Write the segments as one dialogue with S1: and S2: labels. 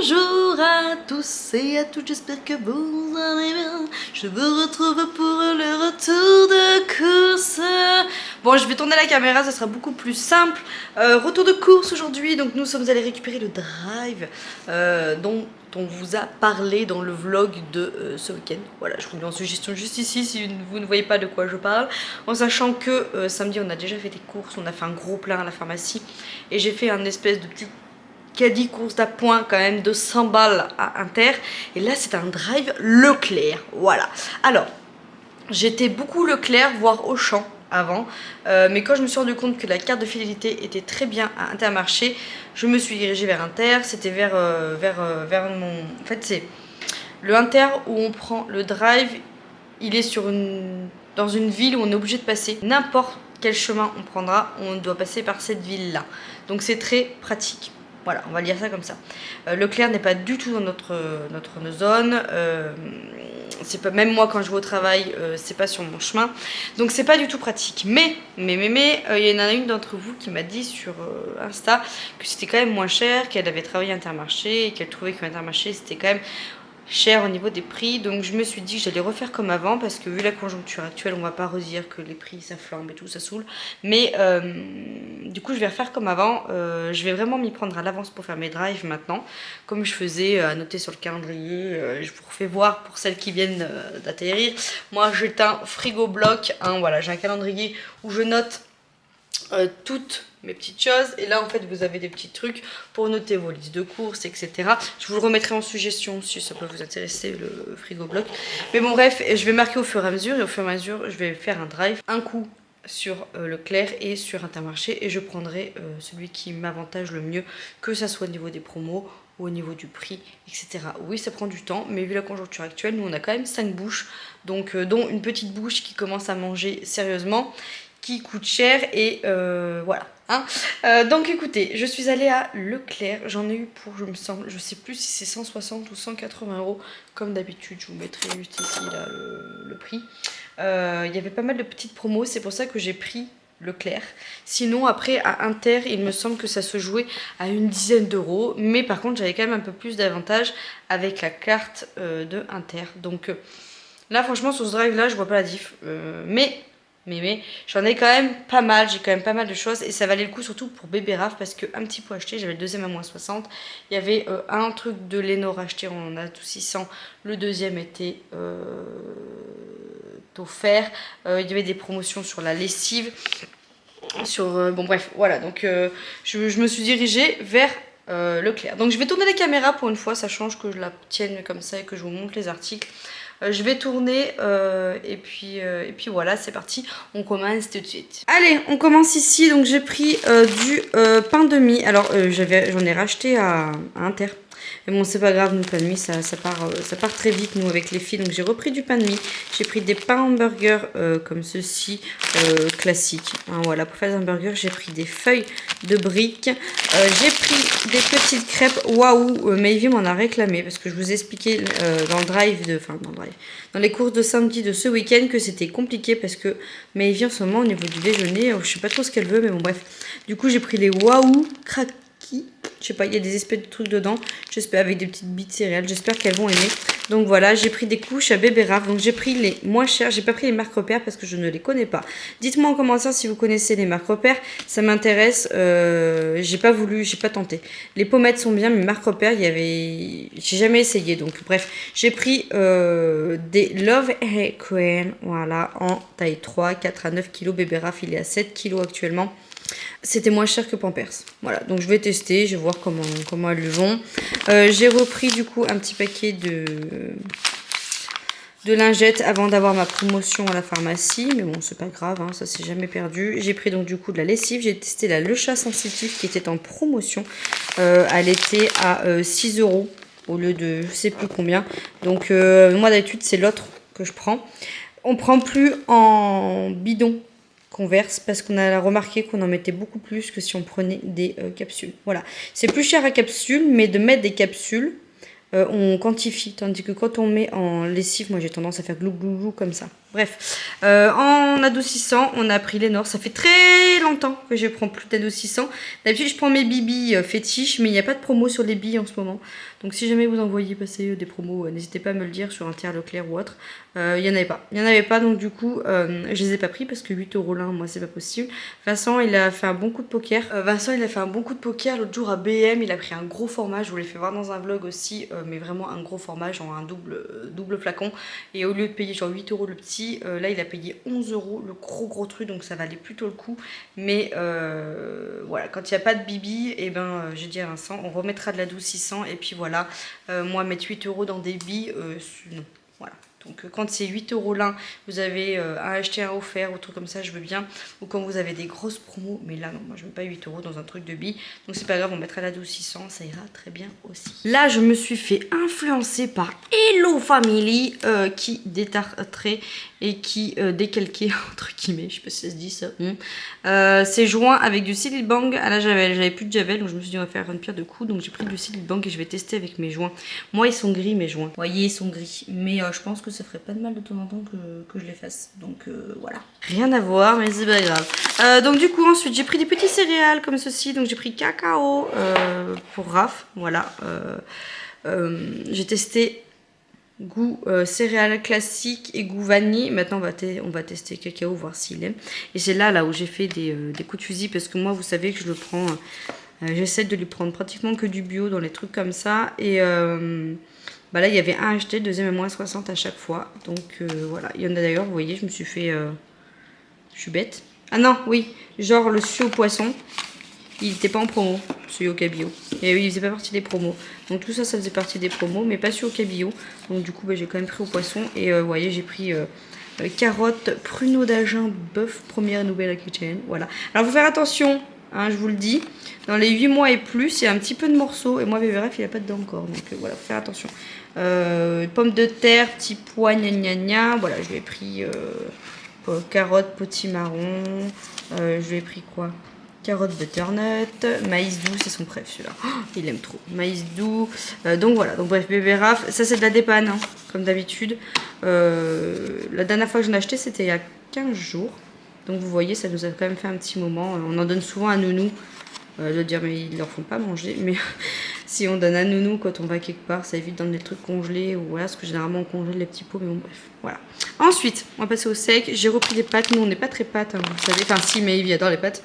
S1: Bonjour à tous et à toutes, j'espère que vous allez bien. Je vous retrouve pour le retour de course. Bon, je vais tourner la caméra, ça sera beaucoup plus simple. Retour de course aujourd'hui, donc nous sommes allés récupérer le drive dont on vous a parlé dans le vlog de ce week-end. Voilà, je vous mets en suggestion juste ici si vous ne voyez pas de quoi je parle. En sachant que samedi on a déjà fait des courses, on a fait un gros plein à la pharmacie et j'ai fait un espèce de petit caddie course d'appoint quand même de 100 balles à Inter. Et là c'est un drive Leclerc, voilà. Alors, j'étais beaucoup Leclerc, voire Auchan avant, mais quand je me suis rendu compte que la carte de fidélité était très bien à Intermarché, je me suis dirigée vers Inter. C'était vers mon... En fait c'est le Inter où on prend le drive, il est dans une ville où on est obligé de passer n'importe quel chemin on prendra, on doit passer par cette ville là, donc c'est très pratique. Voilà, on va lire ça comme ça. Leclerc n'est pas du tout dans notre zone. C'est pas, même moi quand je vais au travail, c'est pas sur mon chemin. Donc c'est pas du tout pratique. Mais, il y en a une d'entre vous qui m'a dit sur Insta que c'était quand même moins cher, qu'elle avait travaillé à Intermarché et qu'elle trouvait que Intermarché c'était quand même cher au niveau des prix. Donc je me suis dit que j'allais refaire comme avant, parce que vu la conjoncture actuelle, on va pas redire que les prix ça flambe et tout, ça saoule. Mais du coup je vais refaire comme avant. Je vais vraiment m'y prendre à l'avance pour faire mes drives maintenant, comme je faisais, à noter sur le calendrier. Je vous refais voir pour celles qui viennent d'atterrir. Moi j'ai un frigo bloc, hein, voilà, j'ai un calendrier où je note toutes mes petites choses, et là en fait vous avez des petits trucs pour noter vos listes de courses, etc. Je vous le remettrai en suggestion si ça peut vous intéresser, le frigo bloc. Mais bon bref, je vais marquer au fur et à mesure, et au fur et à mesure je vais faire un drive, un coup sur Leclerc et sur Intermarché, et je prendrai celui qui m'avantage le mieux, que ça soit au niveau des promos ou au niveau du prix, etc. Oui, ça prend du temps, mais vu la conjoncture actuelle, nous on a quand même 5 bouches, donc dont une petite bouche qui commence à manger sérieusement, qui coûte cher, et voilà. Hein, donc écoutez, je suis allée à Leclerc, j'en ai eu pour, je sais plus si c'est 160 ou 180 euros, comme d'habitude. Je vous mettrai juste ici là, le prix. Il y avait pas mal de petites promos, c'est pour ça que j'ai pris Leclerc. Sinon après à Inter, il me semble que ça se jouait à une dizaine d'euros, mais par contre j'avais quand même un peu plus d'avantages avec la carte de Inter. Donc là franchement sur ce drive là je vois pas la diff, mais j'en ai quand même pas mal, j'ai quand même pas mal de choses, et ça valait le coup surtout pour bébé Raph, parce que un petit pot acheté, j'avais le deuxième à moins 60, il y avait un truc de Lénore acheté, on en a tous 600, le deuxième était offert, il y avait des promotions sur la lessive, sur bon bref, voilà, donc je me suis dirigée vers Leclerc. Donc je vais tourner la caméra pour une fois, ça change que je la tienne comme ça et que je vous montre les articles. Je vais tourner et puis voilà, c'est parti, on commence tout de suite. Allez, on commence ici. Donc j'ai pris du pain de mie. Alors j'en ai racheté à Inter. Mais bon, c'est pas grave, nous, pain de mie, ça part très vite, nous, avec les filles. Donc j'ai repris du pain de mie. J'ai pris des pains hamburgers comme ceci, classiques. Hein, voilà, pour faire des hamburgers, j'ai pris des feuilles de briques. J'ai pris des petites crêpes. Waouh, Mayvi m'en a réclamé, parce que je vous ai expliqué dans le drive, dans les courses de samedi de ce week-end, que c'était compliqué, parce que Mayvi en ce moment, au niveau du déjeuner, je sais pas trop ce qu'elle veut, mais bon, bref. Du coup, j'ai pris les waouh craquis. Je sais pas, il y a des espèces de trucs dedans. J'espère, avec des petites billes de céréales. J'espère qu'elles vont aimer. Donc voilà, j'ai pris des couches à bébé Raph. Donc j'ai pris les moins chers. J'ai pas pris les marques repères parce que je ne les connais pas. Dites-moi en commentaire si vous connaissez les marques repères. Ça m'intéresse. J'ai pas tenté. Les pommettes sont bien, mais marques repères, j'ai jamais essayé. Donc bref, j'ai pris des Love Hair Cream. Voilà, en taille 3, 4 à 9 kg. Bébé Raph, il est à 7 kg actuellement. C'était moins cher que Pampers. Voilà, donc je vais tester, je vais voir comment elles vont. J'ai repris du coup un petit paquet de lingettes avant d'avoir ma promotion à la pharmacie. Mais bon, c'est pas grave, hein, ça s'est jamais perdu. J'ai pris donc du coup de la lessive. J'ai testé la Le Chat Sensitif qui était en promotion. Elle était à 6 euros au lieu de je sais plus combien. Donc moi d'habitude c'est l'autre que je prends. On prend plus en bidon Converse, parce qu'on a remarqué qu'on en mettait beaucoup plus que si on prenait des capsules. Voilà, c'est plus cher à capsule, mais de mettre des capsules, on quantifie, tandis que quand on met en lessive, moi j'ai tendance à faire glou glou glou comme ça. Bref, en adoucissant, on a pris Lénore. Ça fait très longtemps que je prends plus d'adoucissant. D'habitude, je prends mes bibis fétiches, mais il n'y a pas de promo sur les billes en ce moment. Donc si jamais vous en voyez passer des promos, n'hésitez pas à me le dire sur Inter, Leclerc ou autre. Il n'y en avait pas. Il n'y en avait pas, donc du coup, je les ai pas pris parce que 8 € l'un, moi, c'est pas possible. Vincent, il a fait un bon coup de poker. L'autre jour à BM. Il a pris un gros format. Je vous l'ai fait voir dans un vlog aussi, mais vraiment un gros format, genre un double flacon. Et au lieu de payer genre 8 € le petit, là, il a payé 11 € le gros truc, donc ça valait plutôt le coup. Mais voilà, quand il n'y a pas de bibi, et j'ai dit à Vincent, on remettra de l'adoucissant et puis voilà. Moi, mettre 8 € dans des billes, non. Voilà. Donc quand c'est 8 € l'un, vous avez un acheté un offert ou truc comme ça, je veux bien. Ou quand vous avez des grosses promos, mais là non, moi je mets pas 8 € dans un truc de billes. Donc c'est pas grave, on mettra l'adoucissant, ça ira très bien aussi. Là je me suis fait influencer par Hello Family qui détartrait et qui décalquait entre guillemets, je sais pas si ça se dit ça. C'est joint avec du Silly Bang. Ah là j'avais plus de javel, donc je me suis dit on va faire une pierre de coups. Donc j'ai pris du Silly Bang et je vais tester avec mes joints. Moi ils sont gris mes joints. Vous voyez ils sont gris, mais je pense que ça ferait pas de mal de temps en temps que je les fasse. Donc voilà. Rien à voir, mais c'est pas grave. Donc du coup ensuite j'ai pris des petits céréales comme ceci. Donc j'ai pris cacao pour Raph. Voilà. J'ai testé goût céréales classique et goût vanille. Maintenant on va tester cacao, voir s'il aime. Et c'est là où j'ai fait des coups de fusil parce que moi vous savez que je le prends. J'essaie de lui prendre pratiquement que du bio dans les trucs comme ça. Et là il y avait un acheté, deuxième à moins 60 à chaque fois. Donc voilà. Il y en a d'ailleurs, vous voyez, je me suis fait. Je suis bête. Ah non, oui, genre le sushi au poisson. Il n'était pas en promo, celui au cabillaud. Et oui, il faisait pas partie des promos. Donc tout ça, ça faisait partie des promos, mais pas celui au cabillaud. Donc du coup, j'ai quand même pris au poisson. Et vous voyez, j'ai pris carottes, pruneaux d'Agen, bœuf, première nouvelle aquitaine. Voilà. Alors, faut faire attention, hein, je vous le dis. Dans les 8 mois et plus, il y a un petit peu de morceaux. Et moi, bébé Raph, il n'a pas de dents encore. Donc voilà, faut faire attention. Pommes de terre, petits pois, gna gna gna. Voilà, je lui ai pris carottes, potimarron. Je lui ai pris quoi? Carottes butternut, maïs doux, c'est son préf celui-là. Oh, il aime trop. Maïs doux. Donc voilà, donc bref, bébé Raph, ça c'est de la dépanne, hein, comme d'habitude. La dernière fois que j'en ai acheté, c'était il y a 15 jours. Donc vous voyez, ça nous a quand même fait un petit moment. On en donne souvent à Nounou. Je veux dire, mais ils ne leur font pas manger. Mais si on donne à Nounou quand on va quelque part, ça évite de donner des trucs congelés. Ou voilà, parce que généralement on congèle les petits pots, mais bon, bref. Voilà. Ensuite, on va passer au sec. J'ai repris des pâtes. Nous, on n'est pas très pâtes, hein, vous savez. Enfin, si, mais Yves adore les pâtes.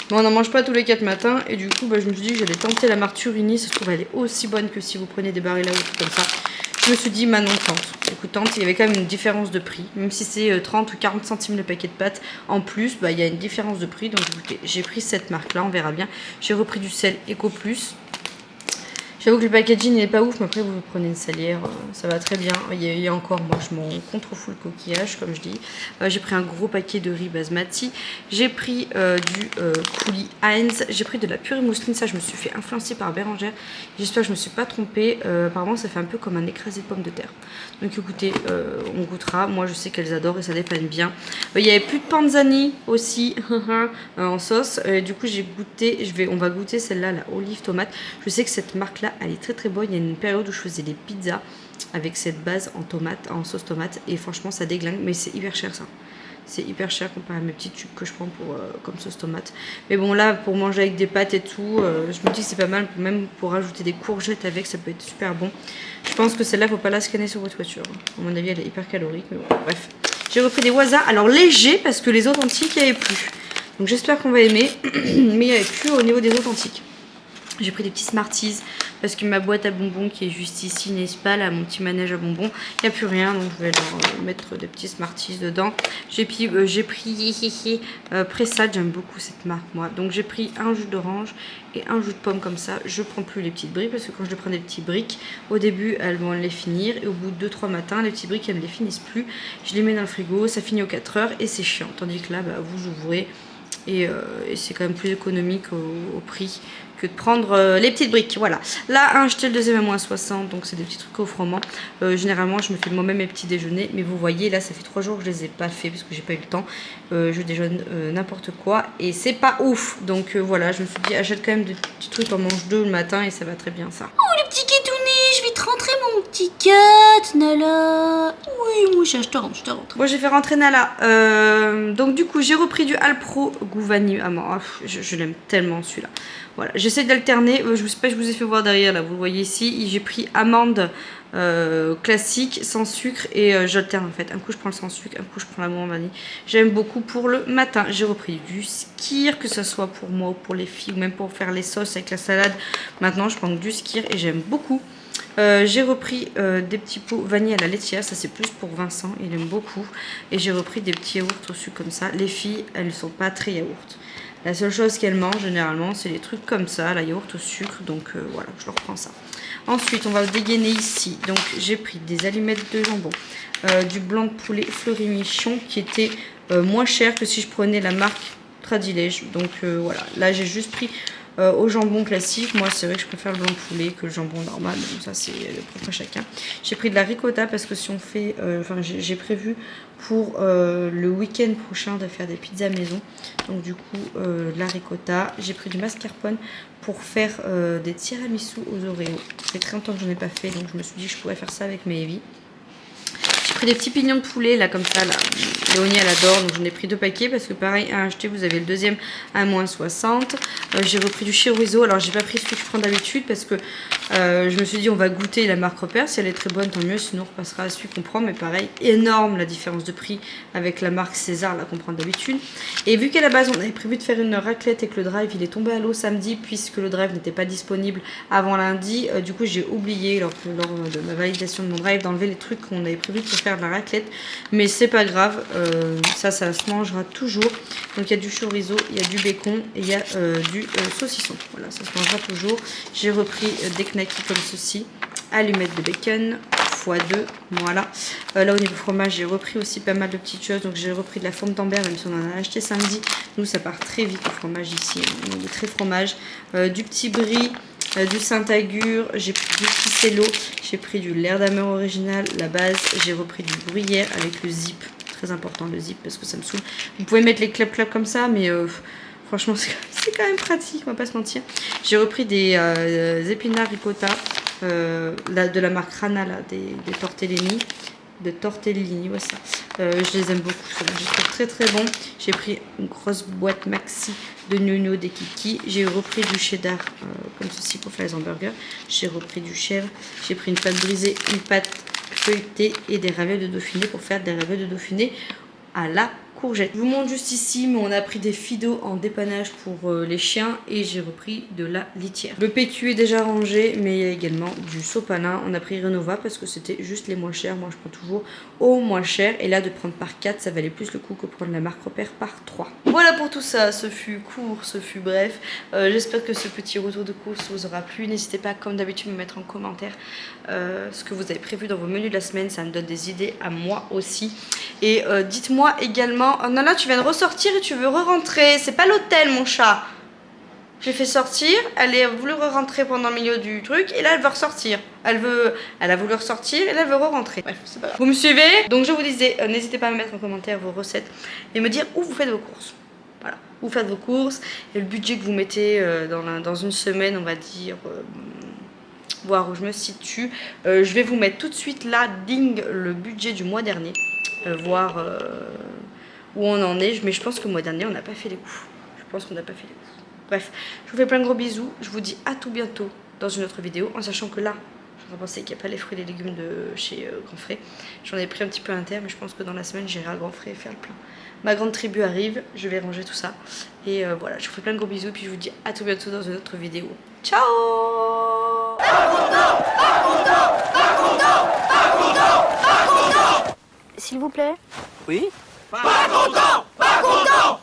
S1: Mais on n'en mange pas tous les 4 matins. Et du coup, je me suis dit que j'allais tenter la Marturini. Ça se trouve, elle est aussi bonne que si vous prenez des Barilla ou tout comme ça. Je me suis dit, Manon, tente. Écoute, tente, il y avait quand même une différence de prix. Même si c'est 30 ou 40 centimes le paquet de pâtes, en plus, il y a une différence de prix. Donc, écoutez, j'ai pris cette marque-là, on verra bien. J'ai repris du sel Eco Plus. J'avoue que le packaging n'est pas ouf, mais après vous prenez une salière, ça va très bien. Il y a encore, moi je m'en contrefous le coquillage, comme je dis. J'ai pris un gros paquet de riz basmati. J'ai pris du coulis Heinz. J'ai pris de la purée mousseline, ça je me suis fait influencer par Bérangère. J'espère que je me suis pas trompée. Apparemment ça fait un peu comme un écrasé de pommes de terre. Donc écoutez, on goûtera. Moi je sais qu'elles adorent et ça dépanne bien. Il n'y avait plus de panzani aussi en sauce. Du coup j'ai goûté, on va goûter celle-là, la olive tomate. Je sais que cette marque-là, elle est très très bonne. Il y a une période où je faisais des pizzas avec cette base en tomate, en sauce tomate, et franchement ça déglingue, mais c'est hyper cher ça. C'est hyper cher comparé à mes petits tubes que je prends pour, comme sauce tomate. Mais bon là, pour manger avec des pâtes et tout, je me dis que c'est pas mal, même pour rajouter des courgettes avec, ça peut être super bon. Je pense que celle-là, faut pas la scanner sur votre voiture. À mon avis, elle est hyper calorique, mais bon, bref. J'ai repris des Waza, alors légers, parce que les authentiques, il n'y avait plus. Donc j'espère qu'on va aimer, mais il n'y avait plus au niveau des authentiques. J'ai pris des petits Smarties parce que ma boîte à bonbons qui est juste ici, n'est-ce pas, là, mon petit manège à bonbons, il n'y a plus rien, donc je vais leur mettre des petits Smarties dedans. J'ai pris Pressade, j'aime beaucoup cette marque moi. Donc j'ai pris un jus d'orange et un jus de pomme comme ça. Je prends plus les petites briques parce que quand je prends des petits briques, au début elles vont les finir et au bout de 2-3 matins, les petites briques elles ne les finissent plus. Je les mets dans le frigo, ça finit aux 4 heures et c'est chiant. Tandis que là, vous ouvrez et c'est quand même plus économique au prix que de prendre les petites briques. Voilà, là un acheté le deuxième à moins 60, donc c'est des petits trucs au froment. Généralement je me fais moi-même mes petits déjeuners, mais vous voyez là ça fait 3 jours que je les ai pas fait parce que j'ai pas eu le temps. Je déjeune n'importe quoi et c'est pas ouf, donc voilà, je me suis dit achète quand même des petits trucs, on mange 2 le matin et ça va très bien ça. Oh le petit Kétouné, je vais rentrer mon petit cat, Nala. Oui, mon chat, je te rentre. Bon, j'ai fait rentrer Nala. Donc du coup, j'ai repris du Alpro goût vanille amande. Oh, je l'aime tellement celui-là. Voilà, j'essaie d'alterner. Je sais pas, je vous ai fait voir derrière là. Vous le voyez ici. J'ai pris amande classique sans sucre et j'alterne en fait. Un coup je prends le sans sucre, un coup je prends l'amande vanille. J'aime beaucoup pour le matin. J'ai repris du skyr, que ce soit pour moi ou pour les filles ou même pour faire les sauces avec la salade. Maintenant, je prends du skyr et j'aime beaucoup. J'ai repris des petits pots vanille à la laitière, ça c'est plus pour Vincent, il aime beaucoup. Et j'ai repris des petits yaourts au sucre comme ça. Les filles, elles ne sont pas très yaourt. La seule chose qu'elles mangent généralement, c'est les trucs comme ça, la yaourt au sucre. Donc voilà, je leur prends ça. Ensuite, on va dégainer ici. Donc j'ai pris des allumettes de jambon, du blanc de poulet Fleury-Michon qui était moins cher que si je prenais la marque Tradilège. Donc voilà, là j'ai juste pris au jambon classique. Moi c'est vrai que je préfère le blanc de poulet que le jambon normal, donc ça c'est propre à chacun. J'ai pris de la ricotta parce que si on fait j'ai prévu pour le week-end prochain de faire des pizzas maison, donc du coup de la ricotta. J'ai pris du mascarpone pour faire des tiramisu aux Oreos. Ça fait très longtemps que je n'en ai pas fait, donc je me suis dit que je pourrais faire ça avec mes Evie. J'ai pris des petits pignons de poulet là comme ça là. Léonie elle adore, donc j'en ai pris 2 paquets parce que pareil à acheter vous avez le deuxième à moins 60. J'ai repris du chorizo, alors j'ai pas pris celui que je prends d'habitude parce que je me suis dit on va goûter la marque Repère, si elle est très bonne tant mieux, sinon on repassera à celui qu'on prend, mais pareil énorme la différence de prix avec la marque César là qu'on prend d'habitude. Et vu qu'à la base on avait prévu de faire une raclette et que le drive il est tombé à l'eau samedi puisque le drive n'était pas disponible avant lundi, du coup j'ai oublié lors de ma validation de mon drive d'enlever les trucs qu'on avait prévu pour faire de la raclette, mais c'est pas grave, ça se mangera toujours. Donc il y a du chorizo, il y a du bacon et il y a du saucisson, voilà, ça se mangera toujours. J'ai repris des knackis comme ceci, allumettes de bacon x2, voilà. Là au niveau fromage j'ai repris aussi pas mal de petites choses, donc j'ai repris de la forme d'Ambert, même si on en a acheté samedi. Nous ça part très vite le fromage ici, il est très fromage. Du petit brie, du Saint-Agur, j'ai pris du Ficello, j'ai pris du Lair d'Amer original, la base, j'ai repris du gruyère avec le zip, très important le zip parce que ça me saoule. Vous pouvez mettre les clap comme ça, mais franchement c'est quand même pratique, on va pas se mentir. J'ai repris des épinards ricotta de la marque Rana, là, des tortellini, ouais ça. Je les aime beaucoup, je les trouve très bon. J'ai pris une grosse boîte maxi de Nuno des Kiki. J'ai repris du cheddar comme ceci pour faire les hamburgers. J'ai repris du chèvre. J'ai pris une pâte brisée, une pâte feuilletée et des ravioles de Dauphiné pour faire des ravioles de Dauphiné à la courgette. Je vous montre juste ici, mais on a pris des fidos en dépannage pour les chiens et j'ai repris de la litière. Le PQ est déjà rangé, mais il y a également du sopalin. On a pris Renova parce que c'était juste les moins chers. Moi je prends toujours au moins cher et là de prendre par 4 ça valait plus le coup que prendre la marque Repère par 3. Voilà pour tout ça, ce fut court, ce fut bref. J'espère que ce petit retour de course vous aura plu. N'hésitez pas comme d'habitude me mettre en commentaire ce que vous avez prévu dans vos menus de la semaine, ça me donne des idées à moi aussi. Et dites-moi également, oh Nana tu viens de ressortir et tu veux re-rentrer, c'est pas l'hôtel mon chat. J'ai fait sortir, elle a voulu re-rentrer pendant le milieu du truc et là elle veut ressortir. Elle a voulu ressortir et là elle veut re-rentrer. Bref, c'est pas grave. Vous me suivez? Donc je vous disais, n'hésitez pas à me mettre en commentaire vos recettes et me dire où vous faites vos courses. Voilà, où vous faites vos courses et le budget que vous mettez dans une semaine, on va dire, voir où je me situe. Je vais vous mettre tout de suite là, ding, le budget du mois dernier. Voir où on en est, mais je pense que le mois dernier on n'a pas fait les coups. Je pense qu'on n'a pas fait les coups. Bref, je vous fais plein de gros bisous, je vous dis à tout bientôt dans une autre vidéo, en sachant que là, je pensais qu'il n'y a pas les fruits et les légumes de chez Grand Frais. J'en ai pris un petit peu inter, mais je pense que dans la semaine j'irai à Grand Frais et faire le plein. Ma grande tribu arrive, je vais ranger tout ça. Et voilà, je vous fais plein de gros bisous, puis je vous dis à tout bientôt dans une autre vidéo. Ciao!
S2: S'il vous plaît.
S3: Oui?
S4: Pas content! Pas content!